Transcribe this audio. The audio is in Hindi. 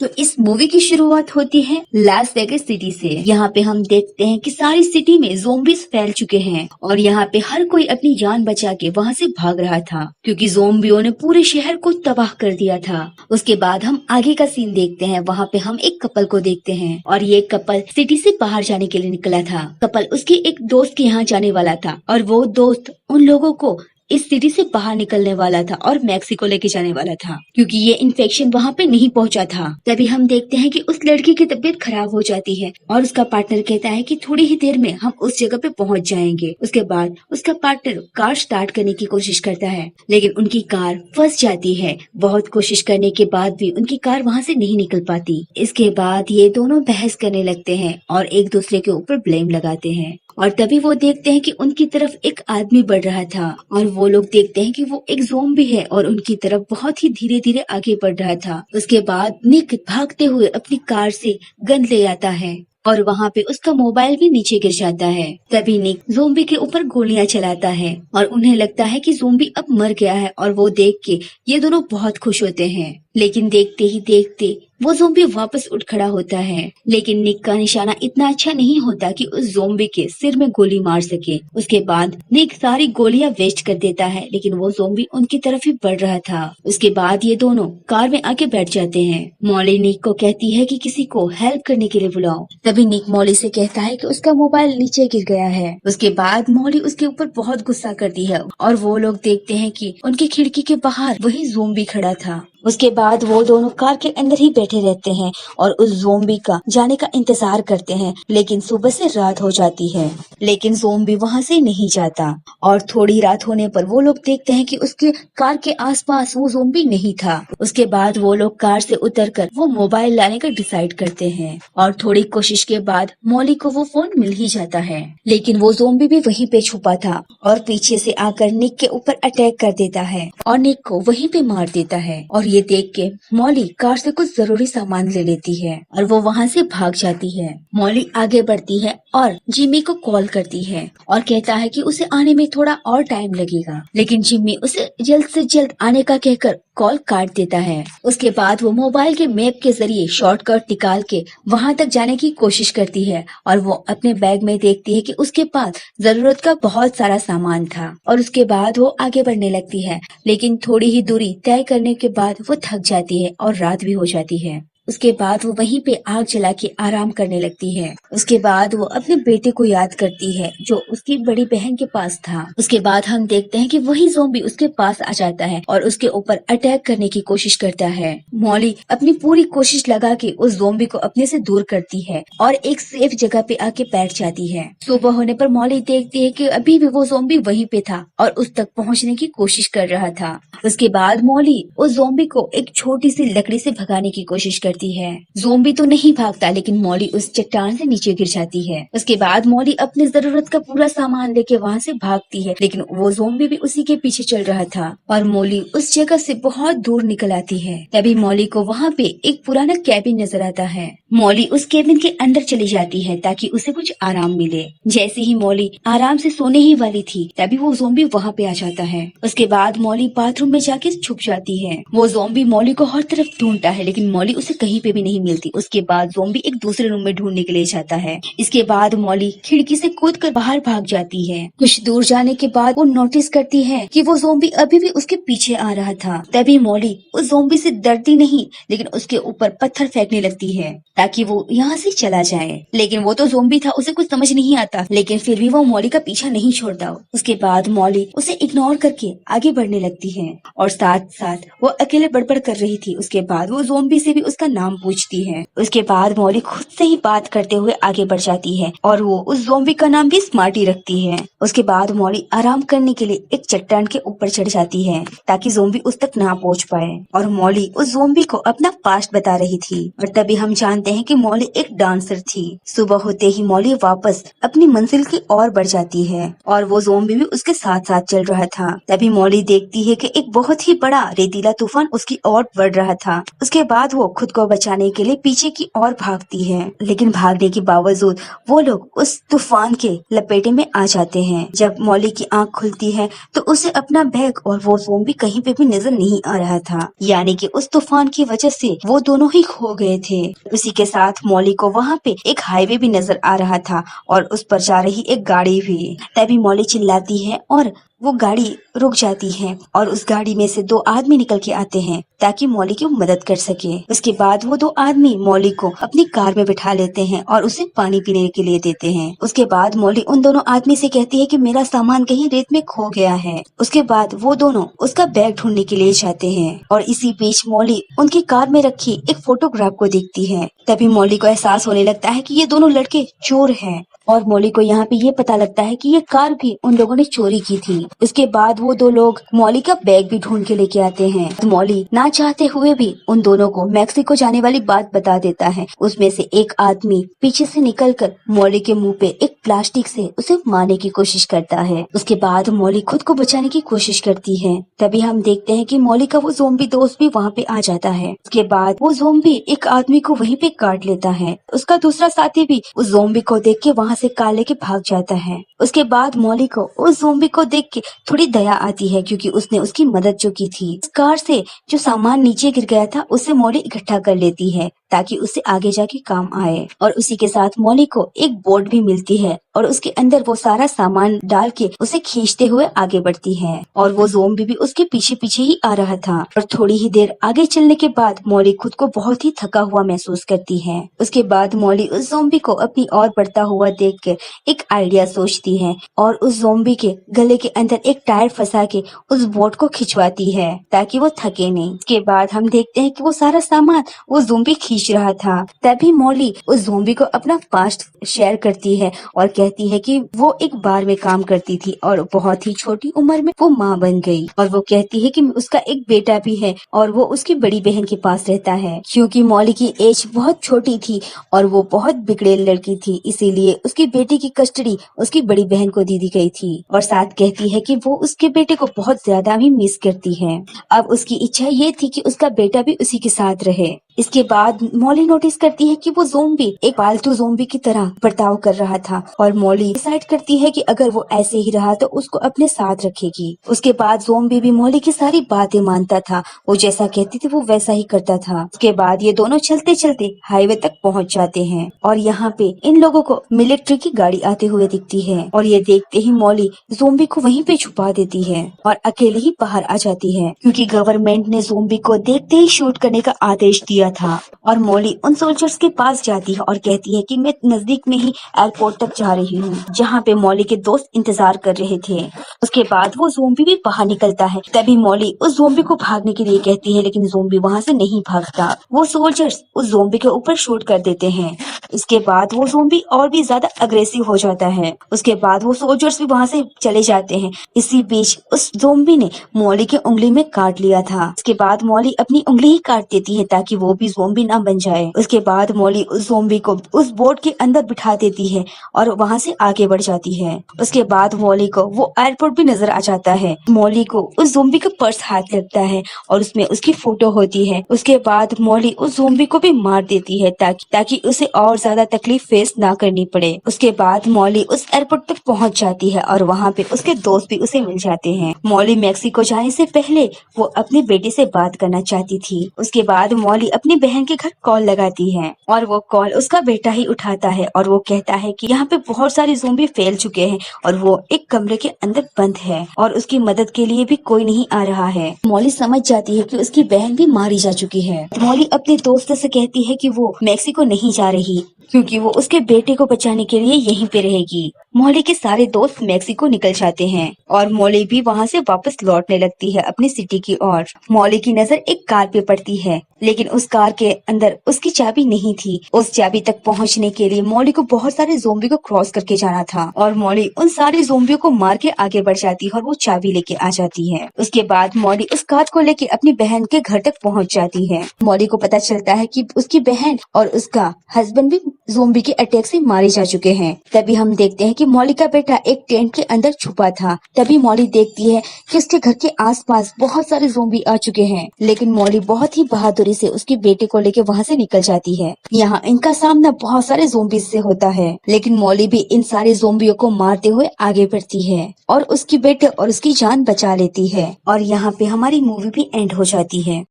तो इस मूवी की शुरुआत होती है लास वेगास सिटी से। यहाँ पे हम देखते हैं कि सारी सिटी में ज़ोंबीज फैल चुके हैं और यहाँ पे हर कोई अपनी जान बचा के वहाँ से भाग रहा था क्योंकि ज़ोंबियों ने पूरे शहर को तबाह कर दिया था। उसके बाद हम आगे का सीन देखते हैं। वहाँ पे हम एक कपल को देखते हैं और ये कपल सिटी से बाहर जाने के लिए निकला था। कपल उसके एक दोस्त के यहाँ जाने वाला था और वो दोस्त उन लोगों को इस सिटी से बाहर निकलने वाला था और मैक्सिको लेके जाने वाला था क्योंकि ये इन्फेक्शन वहाँ पे नहीं पहुँचा था। तभी हम देखते हैं कि उस लड़की की तबीयत खराब हो जाती है और उसका पार्टनर कहता है कि थोड़ी ही देर में हम उस जगह पे पहुँच जाएंगे। उसके बाद उसका पार्टनर कार स्टार्ट करने की कोशिश करता है लेकिन उनकी कार फंस जाती है। बहुत कोशिश करने के बाद भी उनकी कार वहाँ से नहीं निकल पाती। इसके बाद ये दोनों बहस करने लगते हैं और एक दूसरे के ऊपर ब्लेम लगाते हैं और तभी वो देखते हैं कि उनकी तरफ एक आदमी बढ़ रहा था और वो लोग देखते हैं कि वो एक ज़ॉम्बी है और उनकी तरफ बहुत ही धीरे धीरे आगे बढ़ रहा था। उसके बाद निक भागते हुए अपनी कार से गन ले आता है और वहाँ पे उसका मोबाइल भी नीचे गिर जाता है। तभी निक ज़ॉम्बी के ऊपर गोलियां चलाता है और उन्हें लगता है कि ज़ॉम्बी अब मर गया है और वो देख के ये दोनों बहुत खुश होते हैं। लेकिन देखते ही देखते वो ज़ॉम्बी वापस उठ खड़ा होता है लेकिन निक का निशाना इतना अच्छा नहीं होता कि उस ज़ॉम्बी के सिर में गोली मार सके। उसके बाद निक सारी गोलियां वेस्ट कर देता है लेकिन वो ज़ॉम्बी उनकी तरफ ही बढ़ रहा था। उसके बाद ये दोनों कार में आके बैठ जाते हैं। मॉली निक को कहती है कि किसी को हेल्प करने के लिए बुलाओ। तभी निक मॉली से कहता है कि उसका मोबाइल नीचे गिर गया है। उसके बाद मॉली उसके ऊपर बहुत गुस्सा करती है और वो लोग देखते हैं कि उनकी खिड़की के बाहर वही ज़ॉम्बी खड़ा था। उसके बाद वो दोनों कार के अंदर ही बैठे रहते हैं और उस ज़ॉम्बी का जाने का इंतजार करते हैं लेकिन सुबह से रात हो जाती है लेकिन ज़ॉम्बी वहां से नहीं जाता और थोड़ी रात होने पर वो लोग देखते हैं कि उसके कार के आसपास वो ज़ॉम्बी नहीं था। उसके बाद वो लोग कार से उतरकर वो मोबाइल लाने का डिसाइड करते हैं और थोड़ी कोशिश के बाद मॉली को वो फोन मिल ही जाता है लेकिन वो ज़ॉम्बी भी वहीं पे छुपा था और पीछे से आकर निक के ऊपर अटैक कर देता है और निक को वहीं पे मार देता है। और ये देख के मॉली कार से कुछ जरूरी सामान ले लेती है और वो वहाँ से भाग जाती है। मॉली आगे बढ़ती है और जिमी को कॉल करती है और कहता है कि उसे आने में थोड़ा और टाइम लगेगा लेकिन जिमी उसे जल्द से जल्द आने का कहकर कॉल काट देता है। उसके बाद वो मोबाइल के मैप के जरिए शॉर्टकट निकाल के वहाँ तक जाने की कोशिश करती है और वो अपने बैग में देखती है कि उसके पास जरूरत का बहुत सारा सामान था और उसके बाद वो आगे बढ़ने लगती है लेकिन थोड़ी ही दूरी तय करने के बाद वो थक जाती है और रात भी हो जाती है। उसके बाद वो वहीं पे आग जला के आराम करने लगती है। उसके बाद वो अपने बेटे को याद करती है जो उसकी बड़ी बहन के पास था। उसके बाद हम देखते हैं कि वही ज़ॉम्बी उसके पास आ जाता है और उसके ऊपर अटैक करने की कोशिश करता है। मॉली अपनी पूरी कोशिश लगा के उस ज़ॉम्बी को अपने से दूर करती है और एक सेफ जगह पे आके बैठ जाती है। सुबह होने पर मॉली देखती है कि अभी भी वो ज़ॉम्बी वहीं पे था और उस तक पहुँचने की कोशिश कर रहा था। उसके बाद मॉली उस ज़ॉम्बी को एक छोटी सी लकड़ी से भगाने की कोशिश करती है। ज़ॉम्बी तो नहीं भागता लेकिन मॉली उस चट्टान से नीचे गिर जाती है। उसके बाद मॉली अपनी जरूरत का पूरा सामान लेके वहाँ से भागती है लेकिन वो ज़ॉम्बी भी उसी के पीछे चल रहा था और मॉली उस जगह से बहुत दूर निकल आती है। तभी मॉली को वहाँ पे एक पुराना कैबिन नजर आता है। मॉली उस कैबिन के अंदर चली जाती है ताकि उसे कुछ आराम मिले। जैसे ही मॉली आराम से सोने ही वाली थी तभी वो ज़ॉम्बी वहाँ पे आ जाता है। उसके बाद मॉली बाथरूम में जाके छुप जाती है। वो ज़ॉम्बी मॉली को हर तरफ ढूंढता है लेकिन मॉली उसे कहीं पे भी नहीं मिलती। उसके बाद ज़ॉम्बी एक दूसरे रूम में ढूंढने के लिए जाता है। इसके बाद मॉली खिड़की से कूदकर बाहर भाग जाती है। कुछ दूर जाने के बाद वो नोटिस करती है कि वो ज़ॉम्बी अभी भी उसके पीछे आ रहा था। तभी मॉली उस ज़ॉम्बी से डरती नहीं लेकिन उसके ऊपर पत्थर फेंकने लगती है ताकि वो यहाँ से चला जाए। लेकिन वो तो ज़ॉम्बी था, उसे कुछ समझ नहीं आता लेकिन फिर भी वो मॉली का पीछा नहीं छोड़ता। उसके बाद मॉली उसे इग्नोर करके आगे बढ़ने लगती है और साथ साथ वो अकेले बड़बड़ कर रही थी। उसके बाद वो ज़ॉम्बी से भी उसका नाम पूछती है। उसके बाद मॉली खुद से ही बात करते हुए आगे बढ़ जाती है और वो उस ज़ॉम्बी का नाम भी स्मार्टी रखती है। उसके बाद मॉली आराम करने के लिए एक चट्टान के ऊपर चढ़ जाती है ताकि ज़ॉम्बी उस तक ना पहुँच पाए और मॉली उस ज़ॉम्बी को अपना पास्ट बता रही थी और तभी हम जानते हैं कि मॉली एक डांसर थी। सुबह होते ही मॉली वापस अपनी मंजिल की ओर बढ़ जाती है और वो ज़ॉम्बी भी उसके साथ साथ चल रहा था। तभी मॉली देखती है कि एक बहुत ही बड़ा रेतीला तूफान उसकी ओर बढ़ रहा था। उसके बाद वो खुद को को बचाने के लिए पीछे की ओर भागती है, लेकिन भागने के बावजूद वो लोग उस तूफान के लपेटे में आ जाते हैं। जब मॉली की आंख खुलती है तो उसे अपना बैग और वो ज़ॉम्बी कहीं पे भी नजर नहीं आ रहा था, यानी कि उस तूफान की वजह से वो दोनों ही खो गए थे। उसी के साथ मॉली को वहाँ पे एक हाईवे भी नजर आ रहा था और उस पर जा रही एक गाड़ी भी। तभी मॉली चिल्लाती है और वो गाड़ी रुक जाती है और उस गाड़ी में से दो आदमी निकल के आते हैं ताकि मॉली की मदद कर सके। उसके बाद वो दो आदमी मॉली को अपनी कार में बिठा लेते हैं और उसे पानी पीने के लिए देते हैं। उसके बाद मॉली उन दोनों आदमी से कहती है कि मेरा सामान कहीं रेत में खो गया है। उसके बाद वो दोनों उसका बैग ढूंढने के लिए जाते हैं और इसी बीच मॉली उनकी कार में रखी एक फोटोग्राफ को देखती है। तभी मॉली को एहसास होने लगता है कि ये दोनों लड़के चोर हैं और मॉली को यहाँ पे ये पता लगता है कि ये कार भी उन लोगों ने चोरी की थी। इसके बाद वो दो लोग मॉली का बैग भी ढूंढ के लेके आते हैं। तो मॉली ना चाहते हुए भी उन दोनों को मैक्सिको जाने वाली बात बता देता है। उसमें से एक आदमी पीछे से निकलकर मॉली के मुंह पे एक प्लास्टिक से उसे मारने की कोशिश करता है। उसके बाद मॉली खुद को बचाने की कोशिश करती है। तभी हम देखते हैं कि मॉली का वो ज़ॉम्बी दोस्त भी वहाँ पे आ जाता है। उसके बाद वो ज़ॉम्बी एक आदमी को वहीं पे काट लेता है। उसका दूसरा साथी भी उस ज़ॉम्बी को देख के वहाँ से कार लेके भाग जाता है। उसके बाद मॉली को उस ज़ॉम्बी को देख के थोड़ी दया आती है क्योंकि उसने उसकी मदद जो की थी। कार से जो सामान नीचे गिर गया था उसे मॉली इकट्ठा कर लेती है ताकि उसे आगे जाके काम आए। और उसी के साथ मॉली को एक बोट भी मिलती है और उसके अंदर वो सारा सामान डाल के उसे खींचते हुए आगे बढ़ती है और वो ज़ॉम्बी भी उसके पीछे पीछे ही आ रहा था। और थोड़ी ही देर आगे चलने के बाद मॉली खुद को बहुत ही थका हुआ महसूस करती है। उसके बाद मॉली उस ज़ॉम्बी को अपनी ओर बढ़ता हुआ देख कर एक आइडिया सोचती है और उस ज़ॉम्बी के गले के अंदर एक टायर फंसा के उस बोट को खिंचवाती है ताकि वो थके नहीं। उसके बाद हम देखते हैं कि वो सारा सामान वो ज़ॉम्बी खींच रहा था। तभी मॉली उस ज़ॉम्बी को अपना पास्ट शेयर करती है और कहती है कि वो एक बार में काम करती थी और बहुत ही छोटी उम्र में वो माँ बन गई। और वो कहती है कि उसका एक बेटा भी है और वो उसकी बड़ी बहन के पास रहता है। क्योंकि मॉली की एज बहुत छोटी थी और वो बहुत बिगड़ेल लड़की थी, इसीलिए उसकी बेटी की कस्टडी उसकी बड़ी बहन को दे दी गई थी। और साथ कहती है कि वो उसके बेटे को बहुत ज्यादा भी मिस करती है। अब उसकी इच्छा ये थी कि उसका बेटा भी उसी के साथ रहे। इसके बाद मॉली नोटिस करती है कि वो ज़ॉम्बी एक पालतू ज़ॉम्बी की तरह बर्ताव कर रहा था और मॉली डिसाइड करती है कि अगर वो ऐसे ही रहा तो उसको अपने साथ रखेगी। उसके बाद ज़ॉम्बी भी मॉली की सारी बातें मानता था, वो जैसा कहती थी वो वैसा ही करता था। उसके बाद ये दोनों चलते चलते हाईवे तक पहुंच जाते हैं और यहाँ पे इन लोगों को मिलिट्री की गाड़ी आते हुए दिखती है और ये देखते ही मॉली ज़ॉम्बी को वहीं पे छुपा देती है और अकेले ही बाहर आ जाती है क्योंकि गवर्नमेंट ने ज़ॉम्बी को देखते ही शूट करने का आदेश दिया था। और मॉली उन सोल्जर्स के पास जाती है और कहती है कि मैं नजदीक में ही एयरपोर्ट तक जा रही हूँ जहाँ पे मॉली के दोस्त इंतजार कर रहे थे। उसके बाद वो ज़ॉम्बी भी बाहर निकलता है। तभी मॉली उस ज़ॉम्बी को भागने के लिए कहती है लेकिन ज़ॉम्बी वहाँ से नहीं भागता। वो सोल्जर्स उस ज़ॉम्बी के ऊपर शूट कर देते हैं। इसके बाद वो ज़ॉम्बी और भी ज्यादा अग्रेसिव हो जाता है। उसके बाद वो सोल्जर्स भी वहाँ से चले जाते हैं। इसी बीच उस ज़ॉम्बी ने मॉली के उंगली में काट लिया था। उसके बाद मॉली अपनी उंगली ही काट देती है ताकि वो भी ज़ॉम्बी ना बन जाए। उसके बाद मॉली उस ज़ॉम्बी को उस बोट के अंदर बिठा देती है और वहाँ से आगे बढ़ जाती है। उसके बाद मॉली को वो एयरपोर्ट भी नजर आ जाता है। मॉली को उस ज़ॉम्बी का पर्स हाथ लगता है और उसमें उसकी फोटो होती है। उसके बाद मॉली उस ज़ॉम्बी को भी मार देती है ताकि उसे और ज्यादा तकलीफ फेस ना करनी पड़े। उसके बाद मॉली उस एयरपोर्ट तक पहुंच जाती है और वहाँ पे उसके दोस्त भी उसे मिल जाते हैं। मॉली मैक्सिको जाने से पहले वो अपने बेटे से बात करना चाहती थी। उसके बाद मॉली अपनी बहन के घर कॉल लगाती है और वो कॉल उसका बेटा ही उठाता है और वो कहता है कि यहाँ पे बहुत सारे ज़ॉम्बी फैल चुके हैं और वो एक कमरे के अंदर बंद है और उसकी मदद के लिए भी कोई नहीं आ रहा है। मॉली समझ जाती है कि उसकी बहन भी मारी जा चुकी है। मॉली अपने दोस्त से कहती है कि वो मैक्सिको नहीं जा रही क्योंकि वो उसके बेटे को बचाने के लिए यहीं पे रहेगी। मॉली के सारे दोस्त मैक्सिको निकल जाते हैं और मॉली भी वहाँ से वापस लौटने लगती है अपनी सिटी की ओर। मॉली की नजर एक कार पे पड़ती है लेकिन उस कार के अंदर उसकी चाबी नहीं थी। उस चाबी तक पहुँचने के लिए मॉली को बहुत सारे ज़ॉम्बी को क्रॉस करके जाना था और मॉली उन सारे ज़ॉम्बियों को मार के आगे बढ़ जाती है और वो चाबी लेके आ जाती है। उसके बाद मॉली उस कार को लेके अपनी बहन के घर तक पहुँच जाती है। मॉली को पता चलता है कि उसकी बहन और उसका हस्बैंड भी ज़ोंबी के अटैक से मारे जा चुके हैं। तभी हम देखते हैं कि मॉली का बेटा एक टेंट के अंदर छुपा था। तभी मॉली देखती है कि उसके घर के आसपास बहुत सारे ज़ोंबी आ चुके हैं, लेकिन मॉली बहुत ही बहादुरी से उसके बेटे को लेकर वहाँ से निकल जाती है। यहाँ इनका सामना बहुत सारे ज़ोंबी से होता है, लेकिन मॉली भी इन सारे ज़ोंबियों को मारते हुए आगे बढ़ती है और उसकी बेटे और उसकी जान बचा लेती है। और यहाँ पे हमारी मूवी भी एंड हो जाती है।